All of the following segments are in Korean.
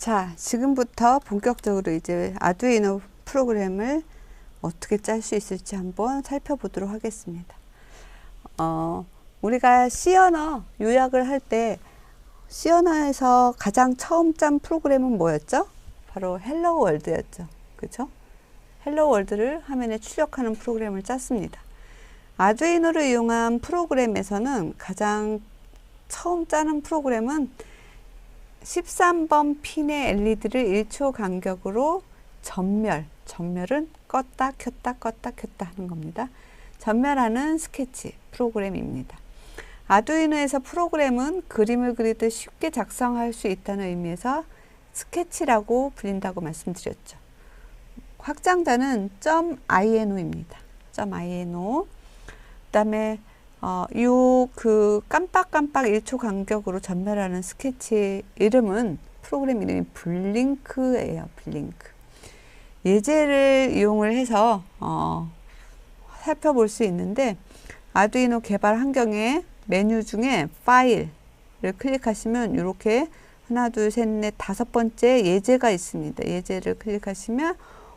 자, 지금부터 본격적으로 이제 아두이노 프로그램을 어떻게 짤 수 있을지 한번 살펴보도록 하겠습니다. 우리가 C 언어 요약을 할 때 C 언어에서 가장 처음 짠 프로그램은 뭐였죠? 바로 헬로 월드였죠. 그렇죠? 헬로 월드를 화면에 출력하는 프로그램을 짰습니다. 아두이노를 이용한 프로그램에서는 가장 처음 짜는 프로그램은 13번 핀의 LED를 1초 간격으로 전멸은 껐다 켰다 하는 겁니다. 전멸하는 스케치 프로그램입니다. 아두이노에서 프로그램은 그림을 그리듯 쉽게 작성할 수 있다는 의미에서 스케치라고 불린다고 말씀드렸죠. 확장자는 .ino입니다. .ino. 그 다음에 그 깜빡깜빡 1초 간격으로 전멸하는 스케치 이름은 프로그램 이름이 블링크예요. 블링크. 예제를 이용을 해서 살펴볼 수 있는데 아두이노 개발 환경의 메뉴 중에 파일을 클릭하시면 이렇게 하나, 둘, 셋, 넷, 다섯 번째 예제가 있습니다. 예제를 클릭하시면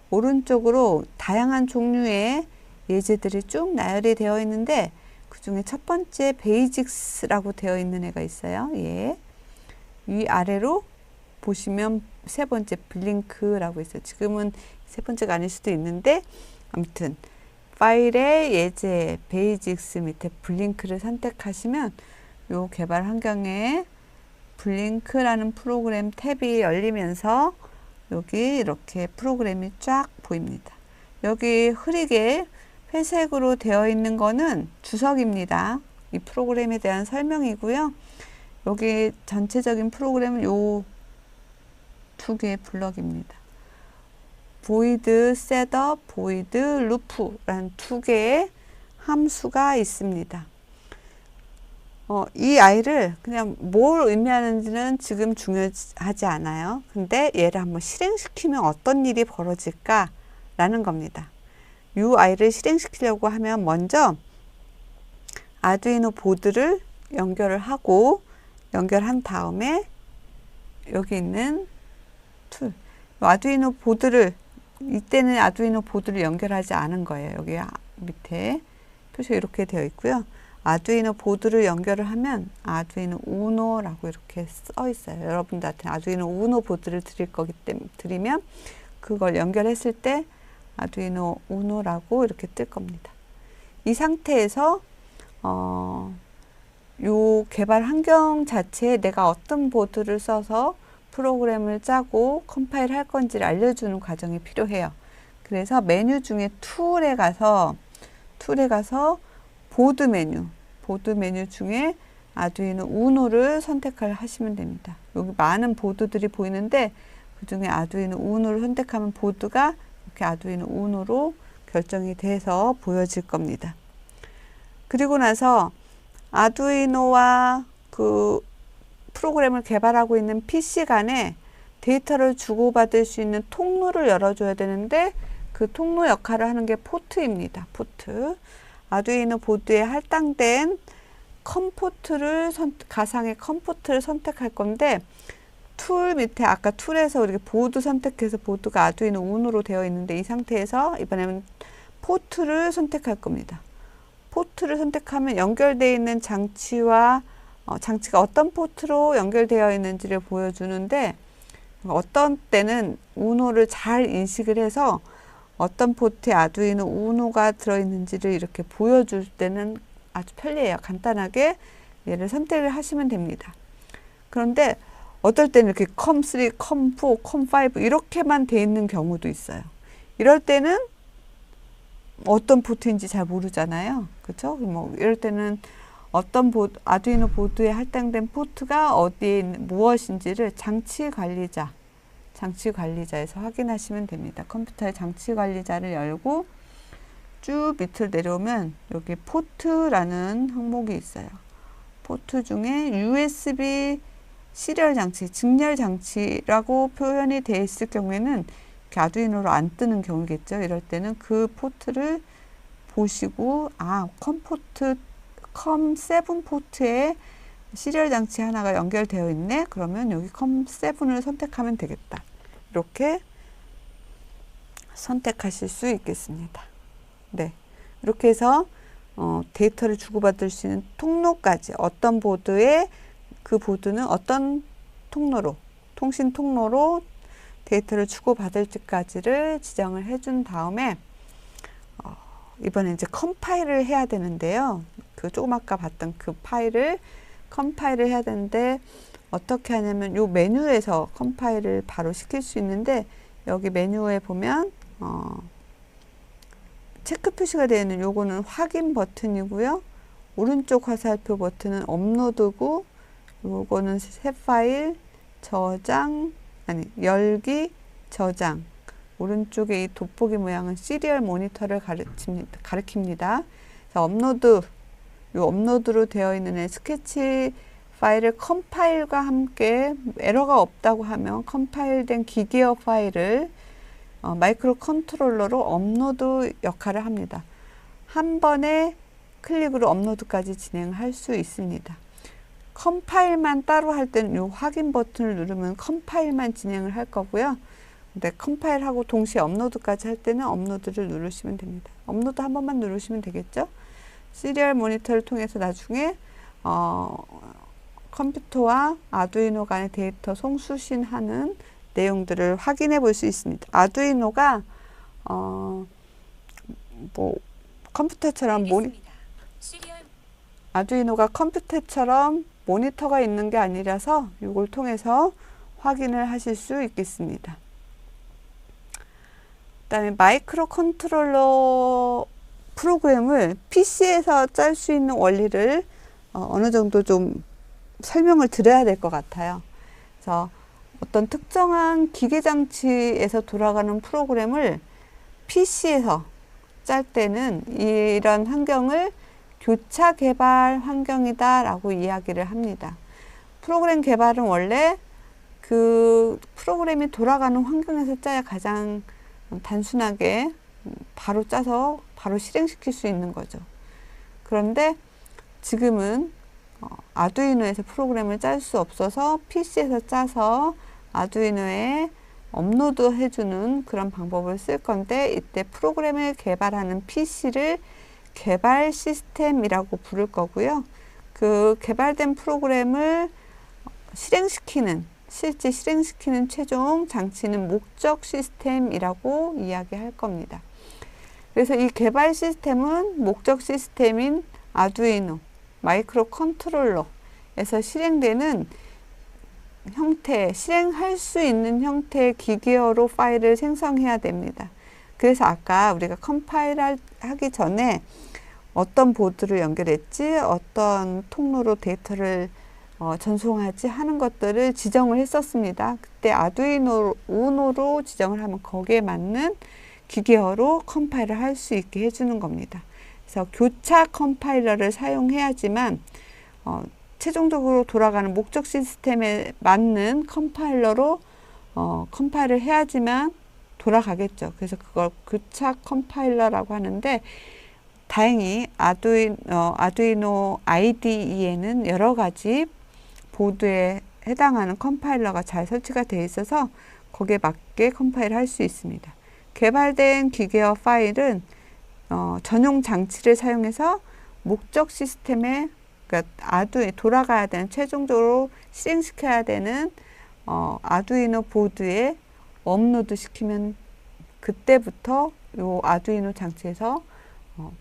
오른쪽으로 다양한 종류의 예제들이 쭉 나열이 되어 있는데 그 중에 첫 번째 베이직스라고 되어 있는 애가 있어요. 예. 위아래로 보시면 세 번째 블링크라고 있어요. 지금은 세 번째가 아닐 수도 있는데 아무튼 파일의 예제 베이직스 밑에 블링크를 선택하시면 요 개발 환경에 블링크라는 프로그램 탭이 열리면서 여기 이렇게 프로그램이 쫙 보입니다. 여기 흐리게 회색으로 되어 있는 거는 주석입니다. 이 프로그램에 대한 설명이고요. 여기 전체적인 프로그램은 요 두 개의 블럭입니다. void setup, void loop라는 두 개의 함수가 있습니다. 이 아이를 그냥 뭘 의미하는지는 지금 중요하지 않아요. 근데 얘를 한번 실행시키면 어떤 일이 벌어질까 라는 겁니다. 이 아이를 실행시키려고 하면 먼저 아두이노 보드를 연결을 하고 연결한 다음에 여기 있는 툴 아두이노 보드를 이때는 아두이노 보드를 연결하지 않은 거예요. 여기 밑에 표시가 이렇게 되어 있고요. 아두이노 보드를 연결을 하면 아두이노 우노라고 이렇게 써 있어요. 여러분들한테 아두이노 우노 보드를 드릴 거기 때문에 드리면 그걸 연결했을 때 아두이노 우노라고 이렇게 뜰 겁니다. 이 상태에서 요 개발 환경 자체에 내가 어떤 보드를 써서 프로그램을 짜고 컴파일 할 건지를 알려주는 과정이 필요해요. 그래서 메뉴 중에 툴에 가서 보드 메뉴 중에 아두이노 우노를 선택을 하시면 됩니다. 여기 많은 보드들이 보이는데 그 중에 아두이노 우노를 선택하면 보드가 이렇게 아두이노 우노로 결정이 돼서 보여질 겁니다. 그리고 나서 아두이노와 그 프로그램을 개발하고 있는 PC 간에 데이터를 주고받을 수 있는 통로를 열어줘야 되는데 그 통로 역할을 하는 게 포트입니다. 포트. 아두이노 보드에 할당된 가상의 컴포트를 선택할 건데 툴 밑에 아까 툴에서 이렇게 보드 선택해서 보드가 아두이노 우노로 되어 있는데 이 상태에서 이번에는 포트를 선택할 겁니다. 포트를 선택하면 연결되어 있는 장치와 장치가 어떤 포트로 연결되어 있는지를 보여주는데 어떤 때는 우노를 잘 인식을 해서 어떤 포트에 아두이노 우노가 들어있는지를 이렇게 보여줄 때는 아주 편리해요. 간단하게 얘를 선택을 하시면 됩니다. 그런데 어떨 때는 이렇게 컴3, 컴4, 컴5 이렇게만 돼 있는 경우도 있어요. 이럴 때는 어떤 포트인지 잘 모르잖아요. 그렇죠? 뭐 이럴 때는 어떤 아두이노 보드에 할당된 포트가 어디에 있는 무엇인지를 장치 관리자에서 확인하시면 됩니다. 컴퓨터의 장치 관리자를 열고 쭉 밑으로 내려오면 여기 포트라는 항목이 있어요. 포트 중에 USB 시리얼 장치, 직렬 장치라고 표현이 되어 있을 경우에는 아두이노로 안 뜨는 경우겠죠. 이럴 때는 그 포트를 보시고 컴7 포트에 시리얼 장치 하나가 연결되어 있네. 그러면 여기 컴7을 선택하면 되겠다. 이렇게 선택하실 수 있겠습니다. 네, 이렇게 해서 데이터를 주고받을 수 있는 통로까지, 어떤 보드에 그 보드는 어떤 통로로, 통신 통로로 데이터를 주고받을지까지를 지정을 해준 다음에 이번에 이제 컴파일을 해야 되는데요. 그 조금 아까 봤던 그 파일을 컴파일을 해야 되는데 어떻게 하냐면 요 메뉴에서 컴파일을 바로 시킬 수 있는데, 여기 메뉴에 보면 체크 표시가 되어 있는 요거는 확인 버튼이고요. 오른쪽 화살표 버튼은 업로드고, 요거는 새 파일 저장, 아니 열기 저장. 오른쪽에 이 돋보기 모양은 시리얼 모니터를 가리킵니다. 업로드, 요 업로드로 되어 있는 스케치 파일을 컴파일과 함께 에러가 없다고 하면 컴파일된 기계어 파일을 마이크로 컨트롤러로 업로드 역할을 합니다. 한 번에 클릭으로 업로드까지 진행할 수 있습니다. 컴파일만 따로 할 때는 이 확인 버튼을 누르면 컴파일만 진행을 할 거고요. 근데 컴파일하고 동시에 업로드까지 할 때는 업로드를 누르시면 됩니다. 업로드 한 번만 누르시면 되겠죠. 시리얼 모니터를 통해서 나중에 컴퓨터와 아두이노 간의 데이터 송수신하는 내용들을 확인해 볼 수 있습니다. 아두이노가 뭐 컴퓨터처럼 아두이노가 컴퓨터처럼 모니터가 있는 게 아니라서 이걸 통해서 확인을 하실 수 있겠습니다. 그다음에 마이크로 컨트롤러 프로그램을 PC에서 짤 수 있는 원리를 어느 정도 좀 설명을 드려야 될 것 같아요. 그래서 어떤 특정한 기계 장치에서 돌아가는 프로그램을 PC에서 짤 때는 이런 환경을 교차 개발 환경이다 라고 이야기를 합니다. 프로그램 개발은 원래 그 프로그램이 돌아가는 환경에서 짜야 가장 단순하게 바로 짜서 바로 실행시킬 수 있는 거죠. 그런데 지금은 아두이노에서 프로그램을 짤 수 없어서 PC에서 짜서 아두이노에 업로드 해주는 그런 방법을 쓸 건데, 이때 프로그램을 개발하는 PC를 개발 시스템이라고 부를 거고요. 그 개발된 프로그램을 실제 실행시키는 최종 장치는 목적 시스템이라고 이야기할 겁니다. 그래서 이 개발 시스템은 목적 시스템인 아두이노 마이크로 컨트롤러에서 실행되는 형태, 실행할 수 있는 형태의 기계어로 파일을 생성해야 됩니다. 그래서 아까 우리가 컴파일 하기 전에 어떤 보드를 연결했지, 어떤 통로로 데이터를 전송하지 하는 것들을 지정을 했었습니다. 그때 아두이노 우노로 지정을 하면 거기에 맞는 기계어로 컴파일을 할 수 있게 해주는 겁니다. 그래서 교차 컴파일러를 사용해야지만 최종적으로 돌아가는 목적 시스템에 맞는 컴파일러로 컴파일을 해야지만 돌아가겠죠. 그래서 그걸 교차 컴파일러라고 하는데, 다행히 아두이노 IDE에는 여러 가지 보드에 해당하는 컴파일러가 잘 설치가 되어 있어서 거기에 맞게 컴파일을 할 수 있습니다. 개발된 기계어 파일은 전용 장치를 사용해서 목적 시스템에, 그러니까 돌아가야 되는, 최종적으로 실행시켜야 되는 아두이노 보드에 업로드 시키면 그때부터 이 아두이노 장치에서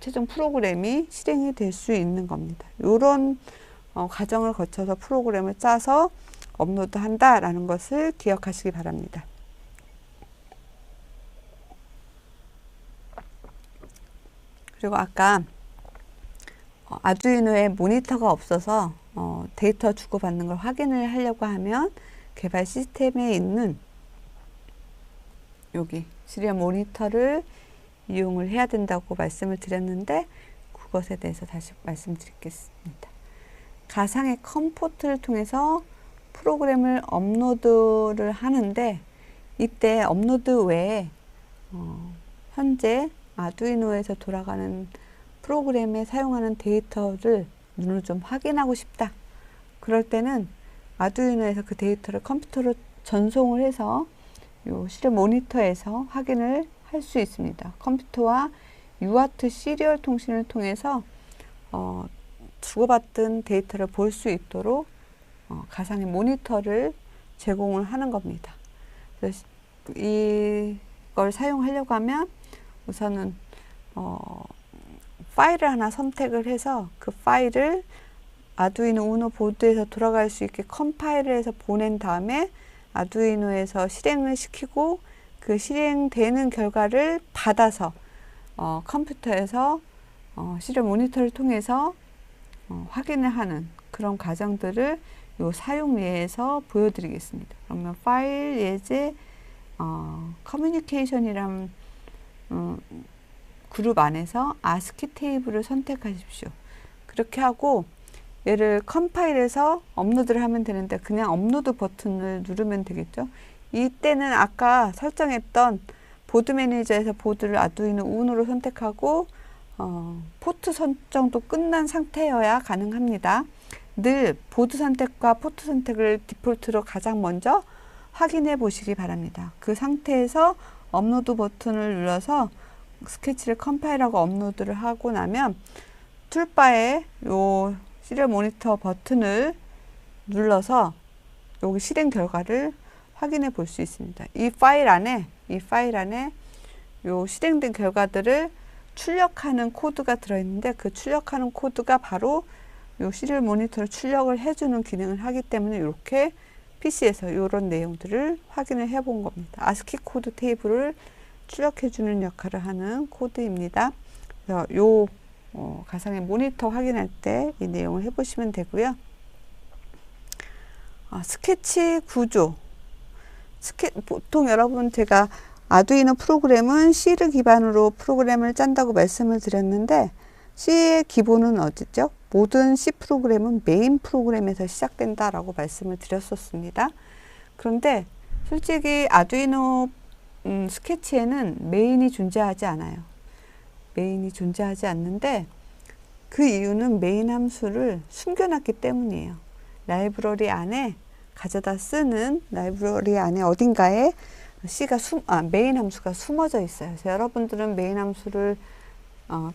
최종 프로그램이 실행이 될 수 있는 겁니다. 이런 과정을 거쳐서 프로그램을 짜서 업로드 한다라는 것을 기억하시기 바랍니다. 그리고 아까 아두이노에 모니터가 없어서 데이터 주고받는 걸 확인을 하려고 하면 개발 시스템에 있는 여기 시리얼 모니터를 이용을 해야 된다고 말씀을 드렸는데, 그것에 대해서 다시 말씀드리겠습니다. 가상의 컴포트를 통해서 프로그램을 업로드를 하는데, 이때 업로드 외에 현재 아두이노에서 돌아가는 프로그램에 사용하는 데이터를 눈으로 좀 확인하고 싶다 그럴 때는 아두이노에서 그 데이터를 컴퓨터로 전송을 해서 요 실행 모니터에서 확인을 할 수 있습니다. 컴퓨터와 UART 시리얼 통신을 통해서 주고받은 데이터를 볼 수 있도록 가상의 모니터를 제공을 하는 겁니다. 그래서 이걸 사용하려고 하면 우선은 파일을 하나 선택을 해서 그 파일을 아두이노 우노 보드에서 돌아갈 수 있게 컴파일을 해서 보낸 다음에 아두이노에서 실행을 시키고 그 실행되는 결과를 받아서 컴퓨터에서 실행 모니터를 통해서 확인을 하는 그런 과정들을 요 사용 예에서 보여드리겠습니다. 그러면 파일 예제 커뮤니케이션이란 그룹 안에서 ASCII 테이블을 선택하십시오. 그렇게 하고 얘를 컴파일해서 업로드를 하면 되는데 그냥 업로드 버튼을 누르면 되겠죠. 이때는 아까 설정했던 보드 매니저에서 보드를 아두이노 우노로 선택하고 포트 선정도 끝난 상태여야 가능합니다. 늘 보드 선택과 포트 선택을 디폴트로 가장 먼저 확인해 보시기 바랍니다. 그 상태에서 업로드 버튼을 눌러서 스케치를 컴파일하고 업로드를 하고 나면 툴바에 요 시리얼 모니터 버튼을 눌러서 여기 실행 결과를 확인해 볼 수 있습니다. 이 파일 안에 요 실행된 결과들을 출력하는 코드가 들어있는데 그 출력하는 코드가 바로 요 시리얼 모니터를 출력을 해주는 기능을 하기 때문에 이렇게 PC에서 이런 내용들을 확인을 해 본 겁니다. ASCII 코드 테이블을 출력해주는 역할을 하는 코드입니다. 그래서 요 가상의 모니터 확인할 때 이 내용을 해보시면 되고요. 스케치 구조. 보통 여러분 제가 아두이노 프로그램은 C를 기반으로 프로그램을 짠다고 말씀을 드렸는데 C의 기본은 어디죠? 모든 C 프로그램은 메인 프로그램에서 시작된다라고 말씀을 드렸었습니다. 그런데 솔직히 아두이노 스케치에는 메인이 존재하지 않아요. 메인이 존재하지 않는데 그 이유는 메인 함수를 숨겨놨기 때문이에요. 라이브러리 안에 가져다 쓰는 라이브러리 안에 어딘가에 메인 함수가 숨어져 있어요. 그래서 여러분들은 메인 함수를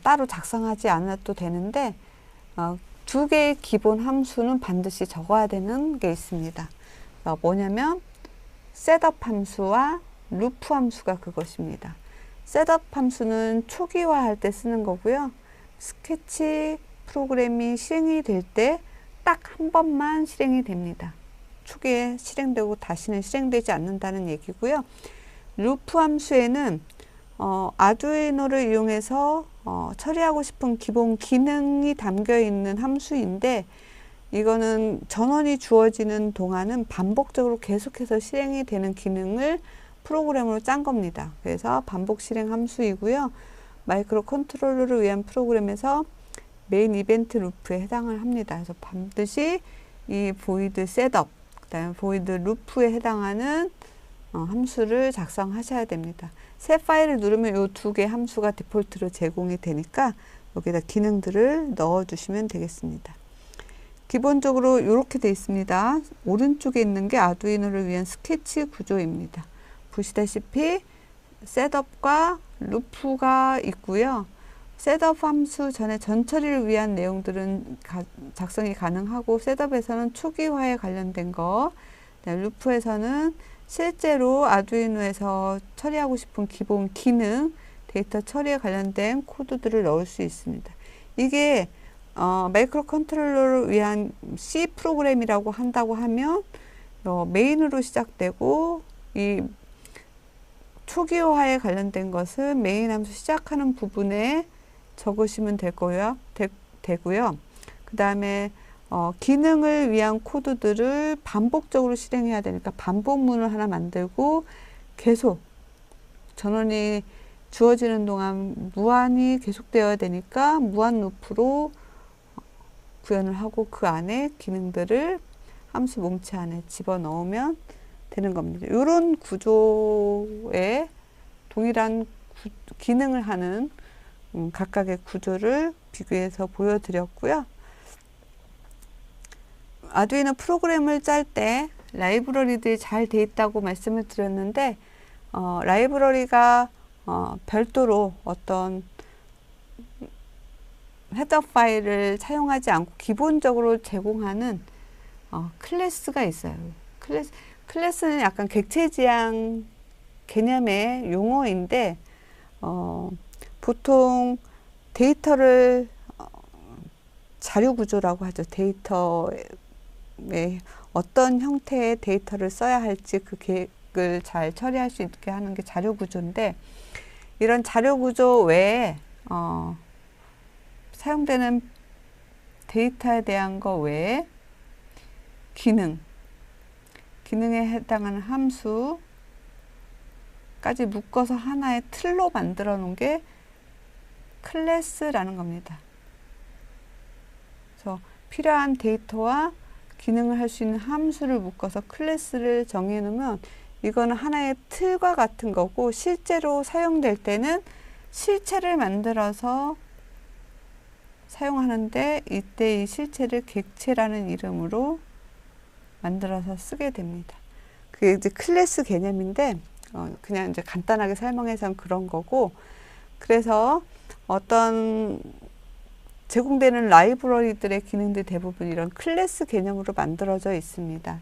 따로 작성하지 않아도 되는데 두 개의 기본 함수는 반드시 적어야 되는 게 있습니다. 뭐냐면 셋업 함수와 루프 함수가 그것입니다. 셋업 함수는 초기화할 때 쓰는 거고요. 스케치 프로그램이 실행이 될 때 딱 한 번만 실행이 됩니다. 초기에 실행되고 다시는 실행되지 않는다는 얘기고요. 루프 함수에는 아두이노를 이용해서 처리하고 싶은 기본 기능이 담겨 있는 함수인데 이거는 전원이 주어지는 동안은 반복적으로 계속해서 실행이 되는 기능을 프로그램으로 짠 겁니다. 그래서 반복 실행 함수이고요. 마이크로 컨트롤러를 위한 프로그램에서 메인 이벤트 루프에 해당을 합니다. 그래서 반드시 이 void setup, 그다음에 void loop에 해당하는 함수를 작성하셔야 됩니다. 새 파일을 누르면 이 두 개 함수가 디폴트로 제공이 되니까 여기다 기능들을 넣어 주시면 되겠습니다. 기본적으로 이렇게 되어 있습니다. 오른쪽에 있는 게 아두이노를 위한 스케치 구조입니다. 보시다시피 셋업과 루프가 있고요. 셋업 함수 전에 전처리를 위한 내용들은 작성이 가능하고 셋업에서는 초기화에 관련된 거, 루프에서는 실제로 아두이노에서 처리하고 싶은 기본 기능, 데이터 처리에 관련된 코드들을 넣을 수 있습니다. 이게 마이크로 컨트롤러를 위한 C 프로그램이라고 한다고 하면 메인으로 시작되고 이 초기화에 관련된 것은 메인 함수 시작하는 부분에 적으시면 되고요. 그 다음에 기능을 위한 코드들을 반복적으로 실행해야 되니까 반복문을 하나 만들고 계속 전원이 주어지는 동안 무한히 계속되어야 되니까 무한 루프로 구현을 하고 그 안에 기능들을 함수 뭉치 안에 집어넣으면 되는 겁니다. 이런 구조에 동일한 기능을 하는 각각의 구조를 비교해서 보여드렸고요. 아두이노 프로그램을 짤 때 라이브러리들이 잘 돼 있다고 말씀을 드렸는데 라이브러리가 별도로 어떤 헤더 파일을 사용하지 않고 기본적으로 제공하는 클래스가 있어요. 클래스는 약간 객체지향 개념의 용어인데 보통 데이터를 자료 구조라고 하죠. 데이터에 어떤 형태의 데이터를 써야 할지 그 계획을 잘 처리할 수 있게 하는 게 자료 구조인데, 이런 자료 구조 외에 사용되는 데이터에 대한 거 외에 기능에 해당하는 함수까지 묶어서 하나의 틀로 만들어 놓은 게 클래스라는 겁니다. 그래서 필요한 데이터와 기능을 할 수 있는 함수를 묶어서 클래스를 정해 놓으면 이거는 하나의 틀과 같은 거고, 실제로 사용될 때는 실체를 만들어서 사용하는데, 이때 이 실체를 객체라는 이름으로 만들어서 쓰게 됩니다. 그게 이제 클래스 개념인데 그냥 이제 간단하게 설명해서 그런 거고, 그래서 어떤 제공되는 라이브러리들의 기능들 대부분 이런 클래스 개념으로 만들어져 있습니다.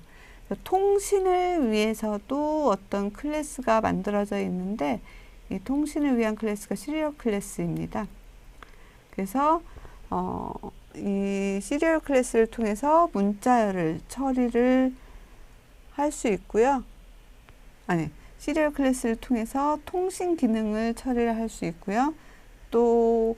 통신을 위해서도 어떤 클래스가 만들어져 있는데, 이 통신을 위한 클래스가 시리얼 클래스입니다. 그래서 이 시리얼 클래스를 통해서 문자열을 처리를 할 수 있고요. 시리얼 클래스를 통해서 통신 기능을 처리를 할 수 있고요. 또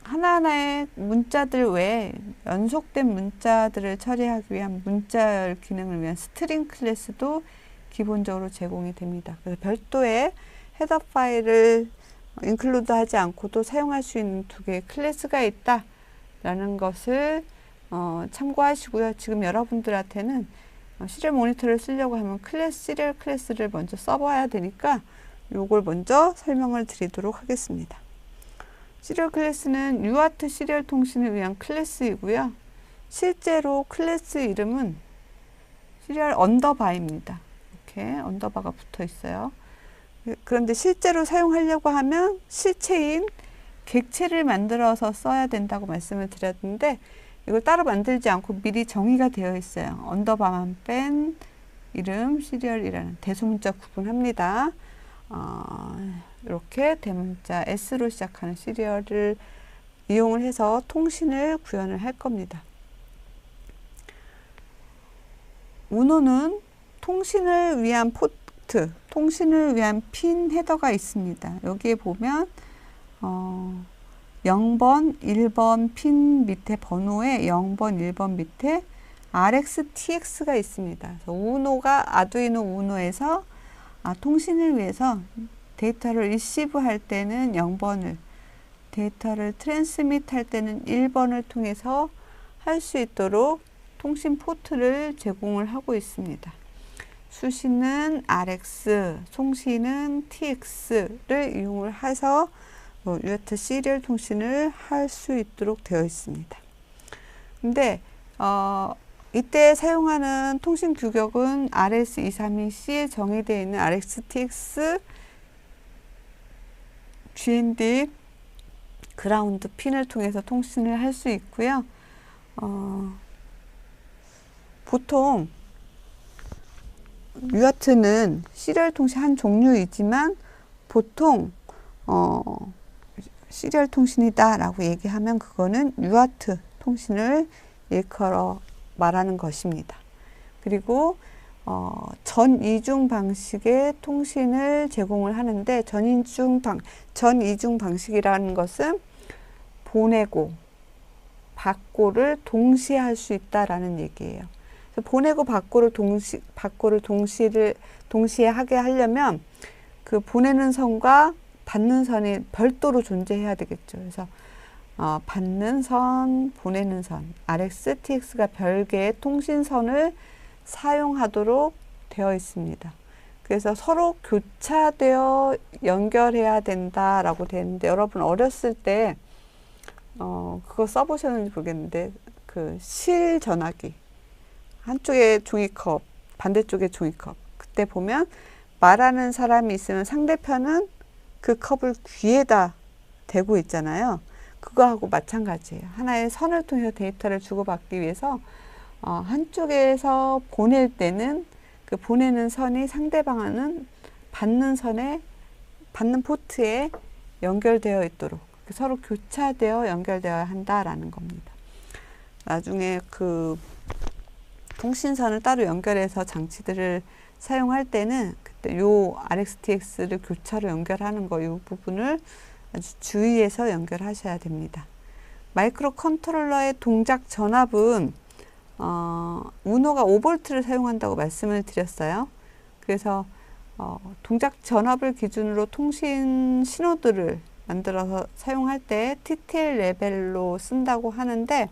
하나하나의 문자들 외에 연속된 문자들을 처리하기 위한 문자열 기능을 위한 스트링 클래스도 기본적으로 제공이 됩니다. 그래서 별도의 헤더 파일을 인클루드 하지 않고도 사용할 수 있는 두 개의 클래스가 있다라는 것을 참고하시고요. 지금 여러분들한테는 시리얼 모니터를 쓰려고 하면 시리얼 클래스를 먼저 써봐야 되니까 요걸 먼저 설명을 드리도록 하겠습니다. 시리얼 클래스는 UART 시리얼 통신을 위한 클래스이고요. 실제로 클래스 이름은 시리얼 언더바입니다. 이렇게 언더바가 붙어 있어요. 그런데 실제로 사용하려고 하면 실체인 객체를 만들어서 써야 된다고 말씀을 드렸는데, 이걸 따로 만들지 않고 미리 정의가 되어 있어요. 언더바만 뺀 이름 시리얼이라는 대소문자 구분합니다. 이렇게 대문자 S로 시작하는 시리얼을 이용을 해서 통신을 구현을 할 겁니다. 우노는 통신을 위한 포트, 통신을 위한 핀 헤더가 있습니다. 여기에 보면 0번, 1번 핀 밑에 번호에 0번, 1번 밑에 RX, TX가 있습니다. 그래서 우노가 아두이노 우노에서 통신을 위해서 데이터를 리시브 할 때는 0번을, 데이터를 트랜스밋 할 때는 1번을 통해서 할 수 있도록 통신 포트를 제공을 하고 있습니다. 수신은 RX, 송신은 TX를 이용을 해서 UART 시리얼 통신을 할 수 있도록 되어 있습니다. 근데 이때 사용하는 통신 규격은 RS232C에 정의되어 있는 RxTX GND 그라운드 핀을 통해서 통신을 할 수 있고요. 보통 UART는 시리얼 통신 한 종류이지만 보통 시리얼 통신이다 라고 얘기하면 그거는 UART 통신을 일컬어 말하는 것입니다. 그리고 전이중 방식의 통신을 제공을 하는데, 전이중 방식이라는 것은 보내고 받고를 동시에 할 수 있다라는 얘기예요. 그래서 보내고 받고를 동시에 하게 하려면 그 보내는 선과 받는 선이 별도로 존재해야 되겠죠. 그래서 받는 선, 보내는 선, RX, TX가 별개의 통신선을 사용하도록 되어 있습니다. 그래서 서로 교차되어 연결해야 된다라고 되는데, 여러분 어렸을 때 그거 써보셨는지 모르겠는데 그 실 전화기, 한쪽에 종이컵, 반대쪽에 종이컵. 그때 보면 말하는 사람이 있으면 상대편은 그 컵을 귀에다 대고 있잖아요. 그거하고 마찬가지예요. 하나의 선을 통해서 데이터를 주고받기 위해서 한쪽에서 보낼 때는 그 보내는 선이 상대방은 받는 포트에 연결되어 있도록 서로 교차되어 연결되어야 한다라는 겁니다. 나중에 그 통신선을 따로 연결해서 장치들을 사용할 때는 그때 요 RxTX를 교차로 연결하는 거, 이 부분을 아주 주의해서 연결하셔야 됩니다. 마이크로 컨트롤러의 동작 전압은 우노가 5V를 사용한다고 말씀을 드렸어요. 그래서 동작 전압을 기준으로 통신 신호들을 만들어서 사용할 때 TTL 레벨로 쓴다고 하는데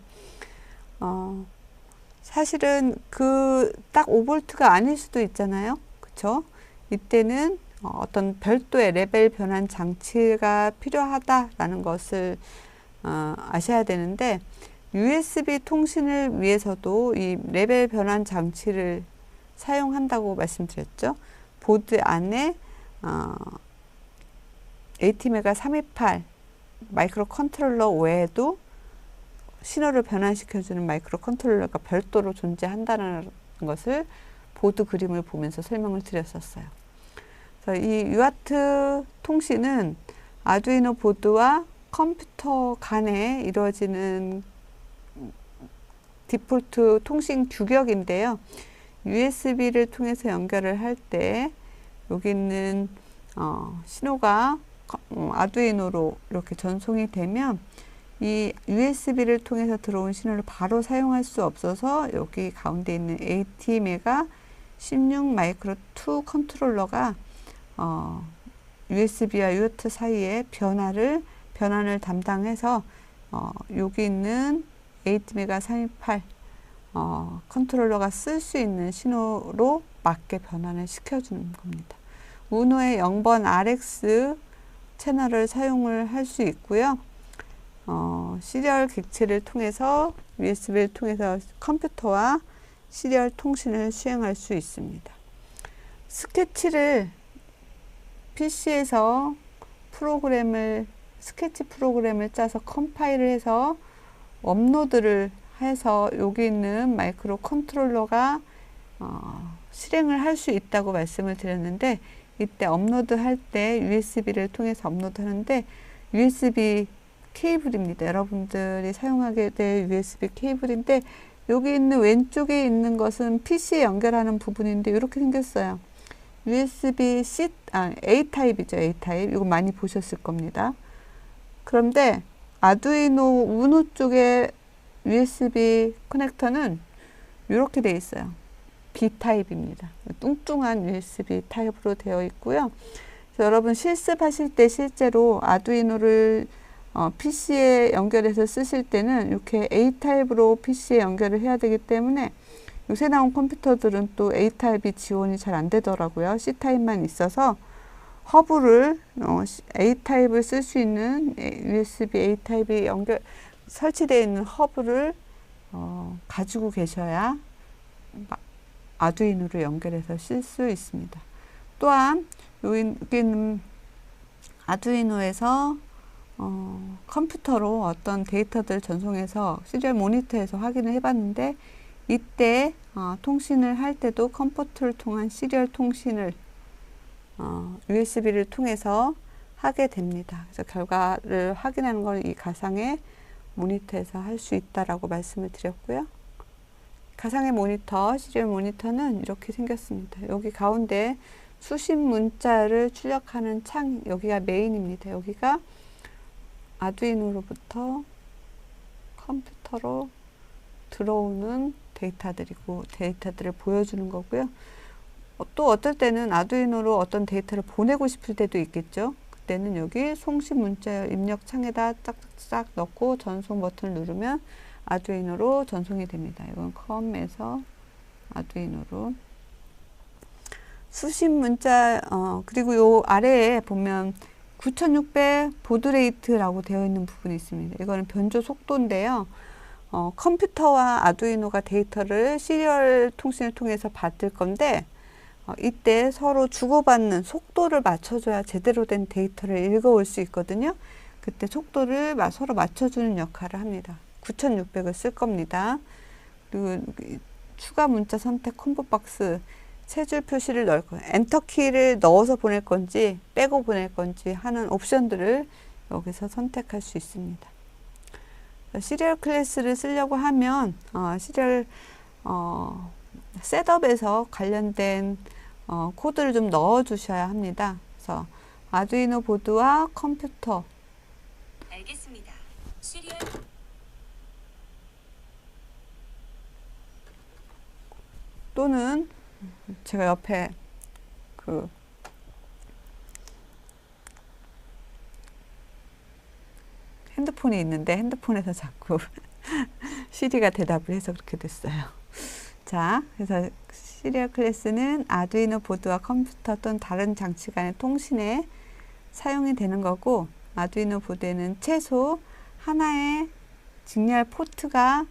사실은 그 딱 5V가 아닐 수도 있잖아요. 그쵸? 이때는 어떤 별도의 레벨 변환 장치가 필요하다라는 것을 아셔야 되는데 USB 통신을 위해서도 이 레벨 변환 장치를 사용한다고 말씀드렸죠. 보드 안에 ATmega 328 마이크로 컨트롤러 외에도 신호를 변환시켜주는 마이크로 컨트롤러가 별도로 존재한다는 것을 보드 그림을 보면서 설명을 드렸었어요. 그래서 이 UART 통신은 아두이노 보드와 컴퓨터 간에 이루어지는 디폴트 통신 규격인데요. USB를 통해서 연결을 할 때 여기 있는 신호가 아두이노로 이렇게 전송이 되면 이 USB를 통해서 들어온 신호를 바로 사용할 수 없어서 여기 가운데 있는 ATmega 16 마이크로 2 컨트롤러가 USB와 UART 사이에 변환을 담당해서 여기 있는 ATmega 328 컨트롤러가 쓸 수 있는 신호로 맞게 변환을 시켜주는 겁니다. 우노의 0번 RX 채널을 사용을 할 수 있고요. 시리얼 객체를 통해서 USB를 통해서 컴퓨터와 시리얼 통신을 수행할 수 있습니다. 스케치를 PC에서 스케치 프로그램을 짜서 컴파일을 해서 업로드를 해서 여기 있는 마이크로 컨트롤러가 실행을 할 수 있다고 말씀을 드렸는데 이때 업로드 할 때 USB를 통해서 업로드 하는데 USB 케이블입니다. 여러분들이 사용하게 될 USB 케이블인데 여기 있는 왼쪽에 있는 것은 PC에 연결하는 부분인데 이렇게 생겼어요. USB-C, A 타입이죠. A 타입. 이거 많이 보셨을 겁니다. 그런데 아두이노 우노 쪽에 USB 커넥터는 이렇게 되어 있어요. B 타입입니다. 뚱뚱한 USB 타입으로 되어 있고요. 여러분 실습하실 때 실제로 아두이노를 PC에 연결해서 쓰실 때는 이렇게 A 타입으로 PC에 연결을 해야 되기 때문에 요새 나온 컴퓨터들은 또 A 타입이 지원이 잘 안 되더라고요. C 타입만 있어서 허브를 A 타입을 쓸 수 있는 USB A 타입이 설치되어 있는 허브를 가지고 계셔야 아두이노로 연결해서 쓸 수 있습니다. 또한 여기는 아두이노에서 컴퓨터로 어떤 데이터들을 전송해서 시리얼 모니터에서 확인을 해봤는데 이때 통신을 할 때도 컴포트를 통한 시리얼 통신을 USB를 통해서 하게 됩니다. 그래서 결과를 확인하는 건 이 가상의 모니터에서 할 수 있다라고 말씀을 드렸고요. 가상의 모니터, 시리얼 모니터는 이렇게 생겼습니다. 여기 가운데 수신 문자를 출력하는 창, 여기가 메인입니다. 여기가 아두이노로부터 컴퓨터로 들어오는 데이터들을 보여주는 거고요. 또 어떨 때는 아두이노로 어떤 데이터를 보내고 싶을 때도 있겠죠. 그때는 여기 송신 문자 입력 창에다 짝짝짝 넣고 전송 버튼을 누르면 아두이노로 전송이 됩니다. 이건 컴에서 아두이노로 수신 문자 그리고 요 아래에 보면 9600 보드레이트라고 되어 있는 부분이 있습니다. 이거는 변조 속도인데요. 컴퓨터와 아두이노가 데이터를 시리얼 통신을 통해서 받을 건데 이때 서로 주고받는 속도를 맞춰줘야 제대로 된 데이터를 읽어올 수 있거든요. 그때 속도를 서로 맞춰주는 역할을 합니다. 9600을 쓸 겁니다. 그리고 추가 문자 선택 콤보 박스 세 줄 표시를 넣을 거예요. 엔터키를 넣어서 보낼 건지 빼고 보낼 건지 하는 옵션들을 여기서 선택할 수 있습니다. 시리얼 클래스를 쓰려고 하면 시리얼 셋업에서 관련된 코드를 좀 넣어 주셔야 합니다. 그래서 아두이노 보드와 컴퓨터 알겠습니다. 시리얼 또는 제가 옆에 그 핸드폰이 있는데 핸드폰에서 자꾸 시리가 대답을 해서 그렇게 됐어요. 자, 그래서 시리얼 클래스는 아두이노 보드와 컴퓨터 또는 다른 장치 간의 통신에 사용이 되는 거고, 아두이노 보드에는 최소 하나의 직렬 포트가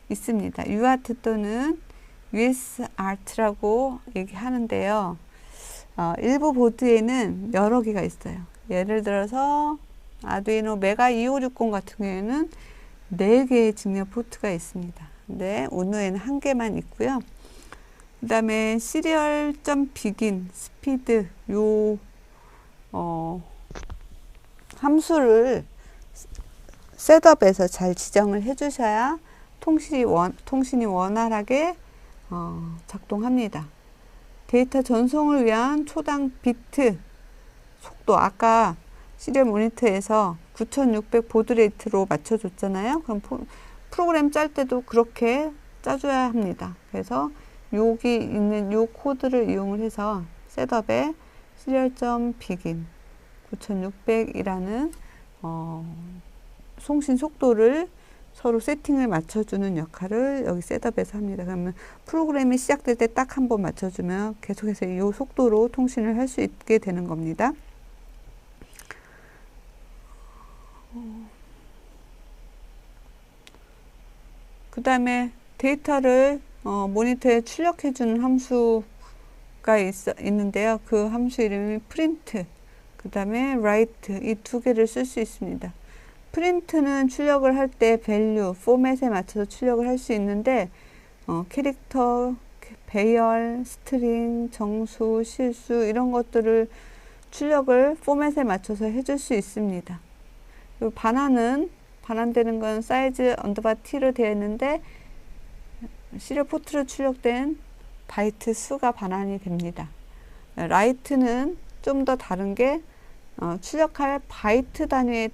있습니다. UART 또는 USART라고 얘기하는데요. 일부 보드에는 여러 개가 있어요. 예를 들어서 아두이노 메가 2560 같은 경우에는 4개의 직렬 포트가 있습니다. 근데 우노에는 1개만 있고요. 그 다음에 시리얼.begin 스피드 요 함수를 셋업에서 잘 지정을 해 주셔야 통신이 원활하게 작동합니다. 데이터 전송을 위한 초당 비트 속도, 아까 시리얼 모니터에서 9600 보드 레이트로 맞춰줬잖아요. 그럼 프로그램 짤 때도 그렇게 짜줘야 합니다. 그래서 여기 있는 요 코드를 이용을 해서 셋업에 시리얼.begin 9600이라는 송신 속도를 서로 세팅을 맞춰주는 역할을 여기 셋업에서 합니다. 그러면 프로그램이 시작될 때 딱 한 번 맞춰주면 계속해서 이 속도로 통신을 할 수 있게 되는 겁니다. 그 다음에 데이터를 모니터에 출력해 주는 함수가 있는데요. 그 함수 이름이 print, 그 다음에 write, 이 두 개를 쓸 수 있습니다. 프린트는 출력을 할 때 밸류, 포맷에 맞춰서 출력을 할 수 있는데 캐릭터, 배열, 스트링, 정수, 실수 이런 것들을 출력을 포맷에 맞춰서 해줄 수 있습니다. 그리고 반환되는 건 사이즈 언더바 t로 되어 있는데 시리얼 포트로 출력된 바이트 수가 반환이 됩니다. 라이트는 좀 더 다른 게 출력할 바이트 단위의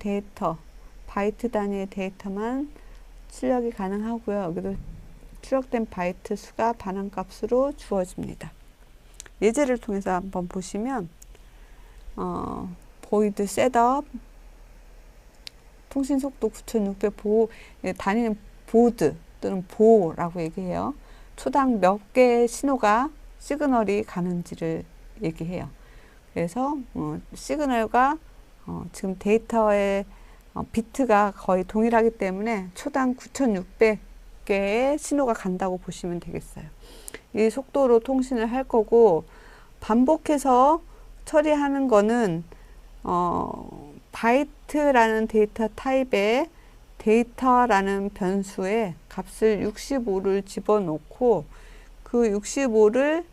데이터만 출력이 가능하고요. 여기도 출력된 바이트 수가 반환값으로 주어집니다. 예제를 통해서 한번 보시면 보이드 셋업 통신 속도 9600 다니는 보드 또는 보라고 얘기해요. 초당 몇 개의 신호가 시그널이 가는지를 얘기해요. 그래서 시그널과 지금 데이터의 비트가 거의 동일하기 때문에 초당 9600개의 신호가 간다고 보시면 되겠어요. 이 속도로 통신을 할 거고, 반복해서 처리하는 거는 바이트라는 데이터 타입에 데이터라는 변수에 값을 65를 집어넣고 그 65를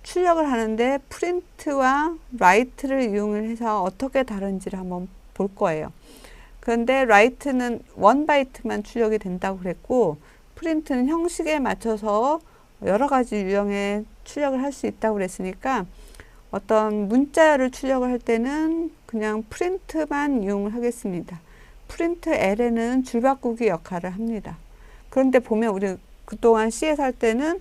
출력을 하는데 프린트와 라이트를 이용을 해서 어떻게 다른지를 한번 볼 거예요. 그런데 라이트는 1바이트만 출력이 된다고 그랬고, 프린트는 형식에 맞춰서 여러 가지 유형의 출력을 할 수 있다고 그랬으니까 어떤 문자를 출력을 할 때는 그냥 프린트만 이용을 하겠습니다. 프린트 L에는 줄바꾸기 역할을 합니다. 그런데 보면 우리 그동안 C에서 할 때는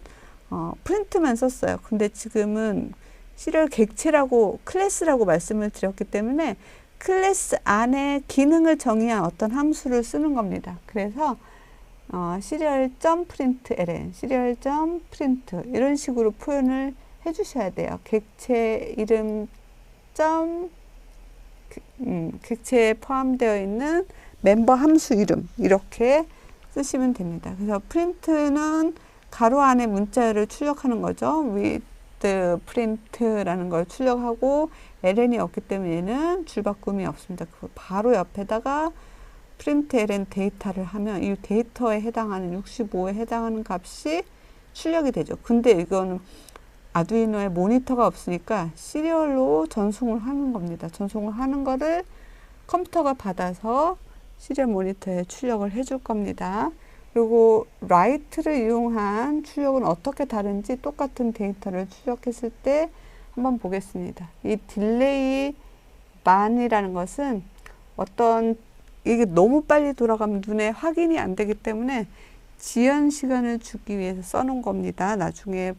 프린트만 썼어요. 근데 지금은 시리얼 객체라고 클래스라고 말씀을 드렸기 때문에 클래스 안에 기능을 정의한 어떤 함수를 쓰는 겁니다. 그래서 시리얼.println, 시리얼.print 이런 식으로 표현을 해 주셔야 돼요. 객체 이름 객체에 포함되어 있는 멤버 함수 이름 이렇게 쓰시면 됩니다. 그래서 프린트는 가로 안에 문자를 출력하는 거죠. with print라는 걸 출력하고 ln이 없기 때문에 얘는 줄바꿈이 없습니다. 바로 옆에다가 프린트 ln 데이터를 하면 이 데이터에 해당하는 65에 해당하는 값이 출력이 되죠. 근데 이건 아두이노에 모니터가 없으니까 시리얼로 전송을 하는 겁니다. 전송을 하는 거를 컴퓨터가 받아서 시리얼 모니터에 출력을 해줄 겁니다. 그리고 라이트를 이용한 출력은 어떻게 다른지 똑같은 데이터를 출력했을 때 한번 보겠습니다. 이 딜레이 만이라는 것은 어떤 이게 너무 빨리 돌아가면 눈에 확인이 안 되기 때문에 지연 시간을 주기 위해서 써놓은 겁니다. 나중에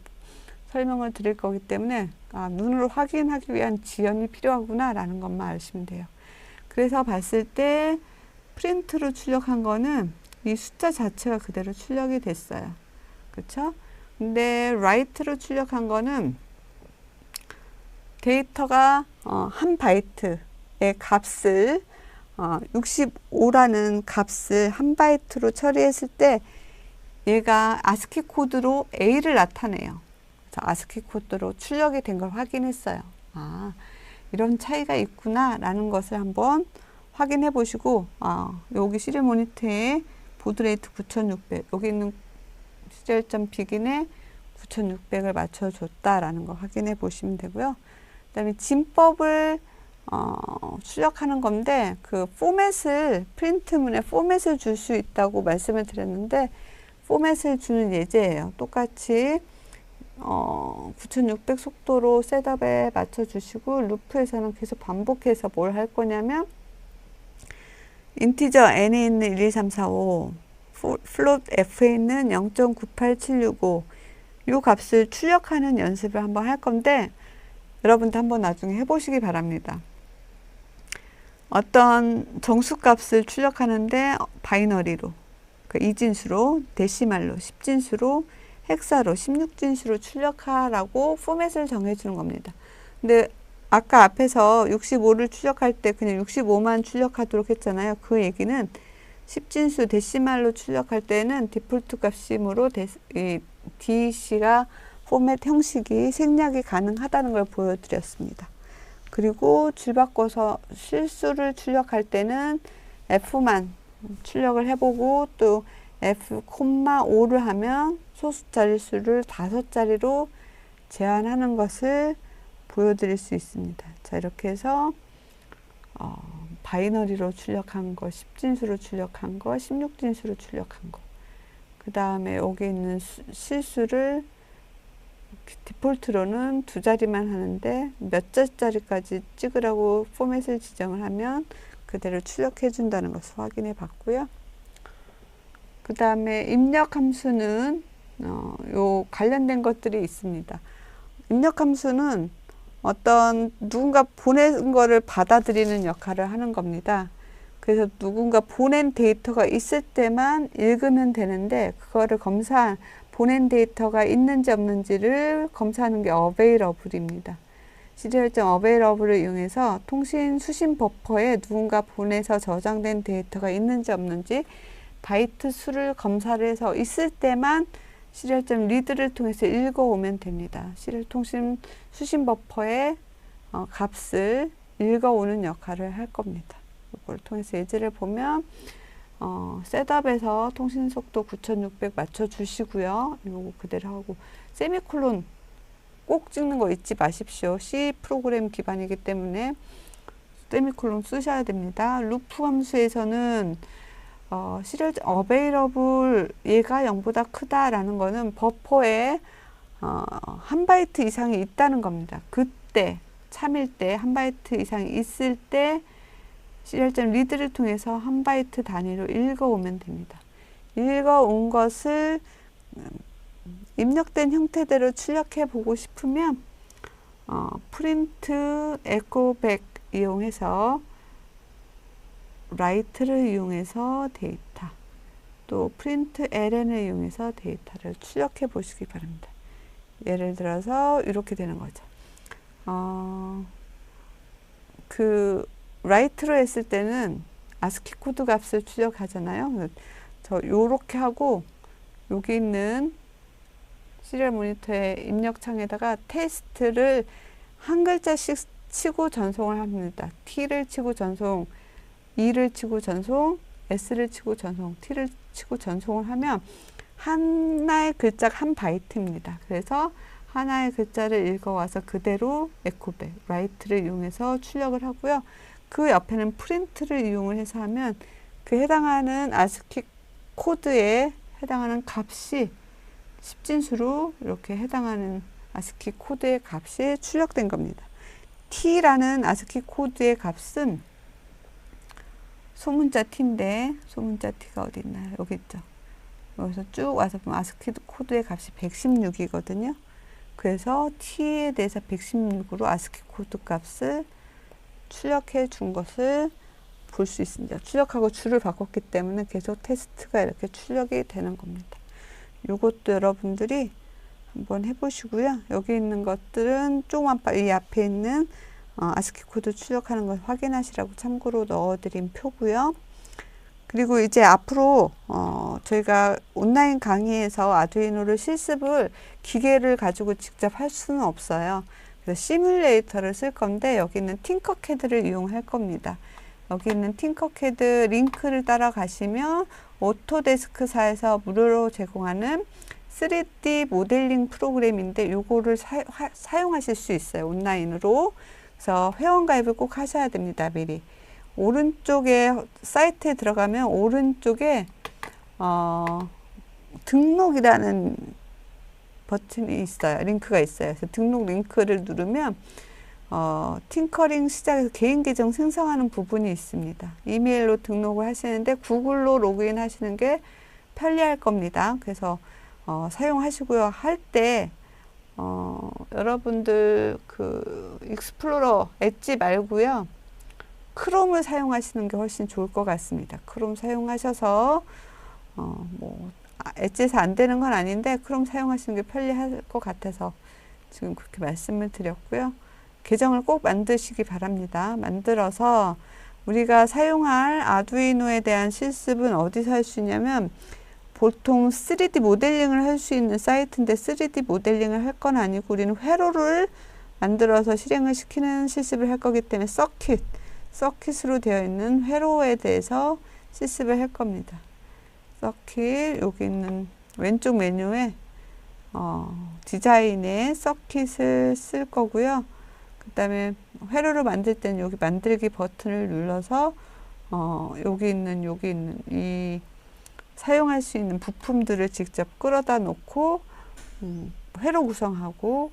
설명을 드릴 거기 때문에 눈으로 확인하기 위한 지연이 필요하구나 라는 것만 아시면 돼요. 그래서 봤을 때 프린트로 출력한 거는 이 숫자 자체가 그대로 출력이 됐어요. 그렇죠? 근데 라이트로 출력한 거는 데이터가 한 바이트의 값을 65라는 값을 한 바이트로 처리했을 때 얘가 아스키 코드로 A를 나타내요. 그래서 아스키 코드로 출력이 된 걸 확인했어요. 이런 차이가 있구나 라는 것을 한번 확인해 보시고 여기 시리얼 모니터에 보드레이트 9600 여기 있는 시리얼점 비긴에 9600을 맞춰줬다라는 거 확인해 보시면 되고요. 그 다음에 진법을 출력하는 건데 그 포맷을 프린트문에 포맷을 줄 수 있다고 말씀을 드렸는데 포맷을 주는 예제예요. 똑같이 9600 속도로 셋업에 맞춰 주시고 루프에서는 계속 반복해서 뭘 할 거냐면 인티저 n에 있는 1, 2, 3, 4, 5 플롯 f에 있는 0.98765 이 값을 출력하는 연습을 한번 할 건데 여러분도 한번 나중에 해보시기 바랍니다. 어떤 정수값을 출력하는데 바이너리로 그 2진수로 데시말로 10진수로 헥사로 16진수로 출력하라고 포맷을 정해주는 겁니다. 근데 아까 앞에서 65를 출력할 때 그냥 65만 출력하도록 했잖아요. 그 얘기는 10진수 데시말로 출력할 때는 디폴트 값이므로 DC가 포맷 형식이 생략이 가능하다는 걸 보여드렸습니다. 그리고 줄 바꿔서 실수를 출력할 때는 F만 출력을 해보고 또 F,5를 하면 소수 자릿수를 5자리로 제한하는 것을 보여드릴 수 있습니다. 자, 이렇게 해서 바이너리로 출력한 거, 10진수로 출력한 거, 16진수로 출력한 거. 그 다음에 여기 있는 실수를 디폴트로는 2자리만 하는데 몇 자리까지 찍으라고 포맷을 지정을 하면 그대로 출력해 준다는 것을 확인해 봤고요. 그 다음에 입력 함수는 요 관련된 것들이 있습니다. 입력 함수는 어떤 누군가 보낸 거를 받아들이는 역할을 하는 겁니다. 그래서 누군가 보낸 데이터가 있을 때만 읽으면 되는데 그거를 보낸 데이터가 있는지 없는지를 검사하는 게 available입니다. 시리얼점 available을 이용해서 통신 수신 버퍼에 누군가 보내서 저장된 데이터가 있는지 없는지 바이트 수를 검사를 해서 있을 때만 시리얼점 리드를 통해서 읽어오면 됩니다. 시리얼 통신 수신 버퍼의 값을 읽어오는 역할을 할 겁니다. 이걸 통해서 예제를 보면 셋업에서 통신 속도 9600 맞춰 주시고요. 이거 그대로 하고 세미콜론 꼭 찍는 거 잊지 마십시오. C 프로그램 기반이기 때문에 세미콜론 쓰셔야 됩니다. 루프 함수에서는 시리얼 available 얘가 0보다 크다라는 거는 버퍼에 한 바이트 이상이 있다는 겁니다. 그때 참일 때 한 바이트 이상이 있을 때 시리얼점 리드를 통해서 한 바이트 단위로 읽어오면 됩니다. 읽어온 것을 입력된 형태대로 출력해 보고 싶으면 프린트 에코백 이용해서 라이트를 이용해서 데이터 또 프린트 ln을 이용해서 데이터를 출력해 보시기 바랍니다. 예를 들어서 이렇게 되는 거죠. 그 라이트로 했을 때는 아스키 코드 값을 출력하잖아요. 요렇게 하고 여기 있는 시리얼 모니터의 입력창에다가 테스트를 한 글자씩 치고 전송을 합니다. T를 치고 전송, E를 치고 전송, S를 치고 전송, T를 치고 전송을 하면 하나의 글자가 한 바이트입니다. 그래서 하나의 글자를 읽어와서 그대로 에코백, 라이트를 이용해서 출력을 하고요. 그 옆에는 프린트를 이용을 해서 하면 그 해당하는 아스키 코드에 해당하는 값이 10진수로 이렇게 해당하는 아스키 코드의 값이 출력된 겁니다. T라는 아스키 코드의 값은 소문자 T인데 소문자 T가 어디 있나요? 여기 있죠. 여기서 쭉 와서 보면 아스키 코드의 값이 116이거든요. 그래서 T에 대해서 116으로 아스키 코드 값을 출력해 준 것을 볼 수 있습니다. 출력하고 줄을 바꿨기 때문에 계속 테스트가 이렇게 출력이 되는 겁니다. 이것도 여러분들이 한번 해보시고요. 여기 있는 것들은 조그만 이 앞에 있는 아스키 코드 출력하는 걸 확인하시라고 참고로 넣어드린 표고요. 그리고 이제 앞으로 저희가 온라인 강의에서 아두이노를 실습을 기계를 가지고 직접 할 수는 없어요. 그래서 시뮬레이터를 쓸 건데 여기 있는 팅커캐드를 이용할 겁니다. 여기 있는 팅커캐드 링크를 따라가시면 오토데스크사에서 무료로 제공하는 3D 모델링 프로그램인데 요거를 사용하실 수 있어요. 온라인으로. 그래서 회원가입을 꼭 하셔야 됩니다. 미리. 오른쪽에 사이트에 들어가면 오른쪽에 등록이라는 버튼이 있어요. 링크가 있어요. 그래서 등록 링크를 누르면 팅커링 시작해서 개인 계정 생성하는 부분이 있습니다. 이메일로 등록을 하시는데 구글로 로그인 하시는 게 편리할 겁니다. 그래서 사용하시고요. 할 때 여러분들 그 익스플로러 엣지 말고요. 크롬을 사용하시는 게 훨씬 좋을 것 같습니다. 크롬 사용하셔서 엣지에서 안 되는 건 아닌데 크롬 사용하시는 게 편리할 것 같아서 지금 그렇게 말씀을 드렸고요. 계정을 꼭 만드시기 바랍니다. 만들어서 우리가 사용할 아두이노에 대한 실습은 어디서 할 수 있냐면 보통 3D 모델링을 할 수 있는 사이트인데 3D 모델링을 할 건 아니고 우리는 회로를 만들어서 실행을 시키는 실습을 할 거기 때문에 서킷으로 되어 있는 회로에 대해서 실습을 할 겁니다. 서킷 여기 있는 왼쪽 메뉴에 디자인에 서킷을 쓸 거고요. 그 다음에 회로를 만들 때는 여기 만들기 버튼을 눌러서 여기 있는 이 사용할 수 있는 부품들을 직접 끌어다 놓고 회로 구성하고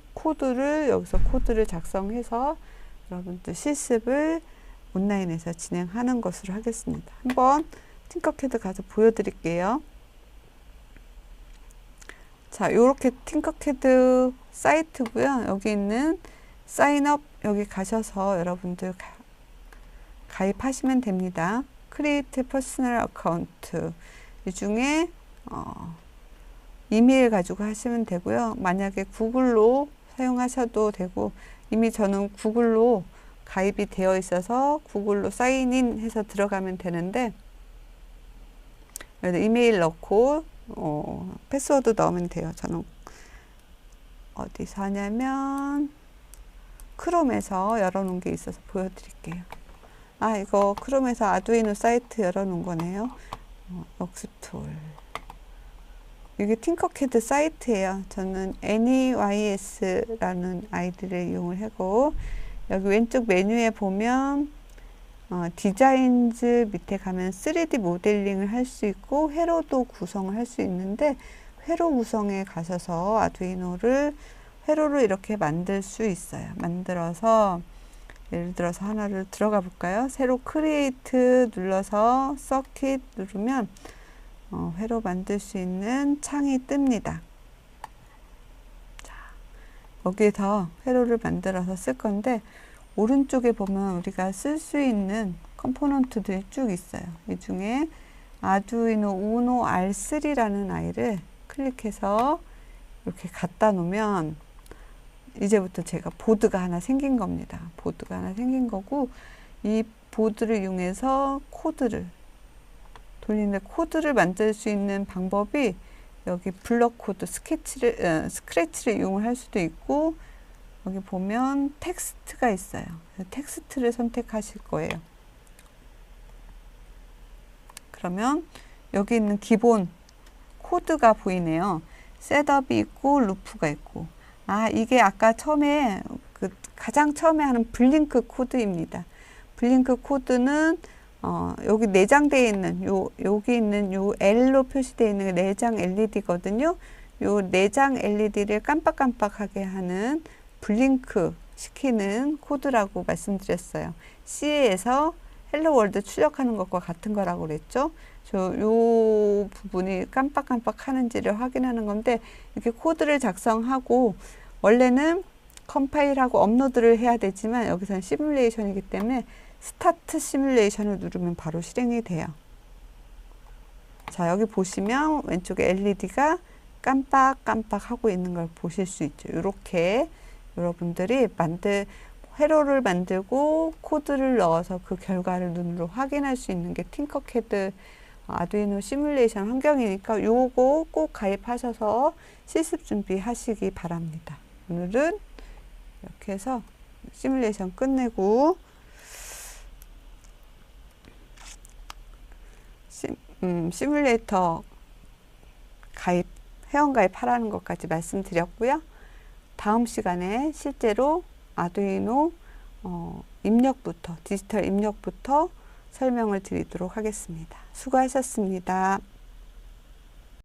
여기서 코드를 작성해서 여러분들 실습을 온라인에서 진행하는 것으로 하겠습니다. 한번 팅커캐드 가서 보여드릴게요. 자, 요렇게 팅커캐드 사이트고요. 여기 있는 사인업 여기 가셔서 여러분들 가입하시면 됩니다. 크리에이트 퍼스널 어카운트 이 중에 이메일 가지고 하시면 되고요. 만약에 구글로 사용하셔도 되고 이미 저는 구글로 가입이 되어 있어서 구글로 사인인 해서 들어가면 되는데 이메일 넣고 패스워드 넣으면 돼요. 저는 어디서 하냐면 크롬에서 열어놓은 게 있어서 보여드릴게요. 이거 크롬에서 아두이노 사이트 열어놓은 거네요. 웍스툴 이게 팅커캐드 사이트예요. 저는 NEYS라는 아이디를 이용을 하고 여기 왼쪽 메뉴에 보면 디자인즈 밑에 가면 3D 모델링을 할 수 있고 회로도 구성을 할 수 있는데 회로 구성에 가셔서 아두이노를 회로를 이렇게 만들 수 있어요. 만들어서 예를 들어서 하나를 들어가 볼까요? 새로 크리에이트 눌러서 서킷 누르면 회로 만들 수 있는 창이 뜹니다. 자, 여기에서 회로를 만들어서 쓸 건데 오른쪽에 보면 우리가 쓸 수 있는 컴포넌트들이 쭉 있어요. 이 중에 아두이노 우노 R3라는 아이를 클릭해서 이렇게 갖다 놓으면 이제부터 제가 보드가 하나 생긴 겁니다. 보드가 하나 생긴 거고 이 보드를 이용해서 코드를 돌리는데 코드를 만들 수 있는 방법이 여기 블럭 코드 스크래치를 이용을 할 수도 있고, 여기 보면 텍스트가 있어요. 텍스트를 선택하실 거예요. 그러면 여기 있는 기본 코드가 보이네요. 셋업이 있고 루프가 있고, 이게 아까 처음에 가장 처음에 하는 블링크 코드입니다. 블링크 코드는 여기 내장되어 있는 여기 있는 요 L로 표시되어 있는 게 내장 LED거든요. 요 내장 LED를 깜빡깜빡하게 하는 블링크 시키는 코드라고 말씀드렸어요. C에서 헬로 월드 출력하는 것과 같은 거라고 그랬죠. 요 부분이 깜빡깜빡 하는지를 확인하는 건데, 이렇게 코드를 작성하고 원래는 컴파일하고 업로드를 해야 되지만 여기서는 시뮬레이션이기 때문에 스타트 시뮬레이션을 누르면 바로 실행이 돼요. 자, 여기 보시면 왼쪽에 LED가 깜빡깜빡 하고 있는 걸 보실 수 있죠. 이렇게 여러분들이 회로를 만들고 코드를 넣어서 그 결과를 눈으로 확인할 수 있는 게 팅커캐드 아두이노 시뮬레이션 환경이니까 요거 꼭 가입하셔서 실습 준비하시기 바랍니다. 오늘은 이렇게 해서 시뮬레이션 끝내고 시뮬레이터 회원가입 하라는 것까지 말씀드렸고요. 다음 시간에 실제로 아두이노 디지털 입력부터 설명을 드리도록 하겠습니다. 수고하셨습니다.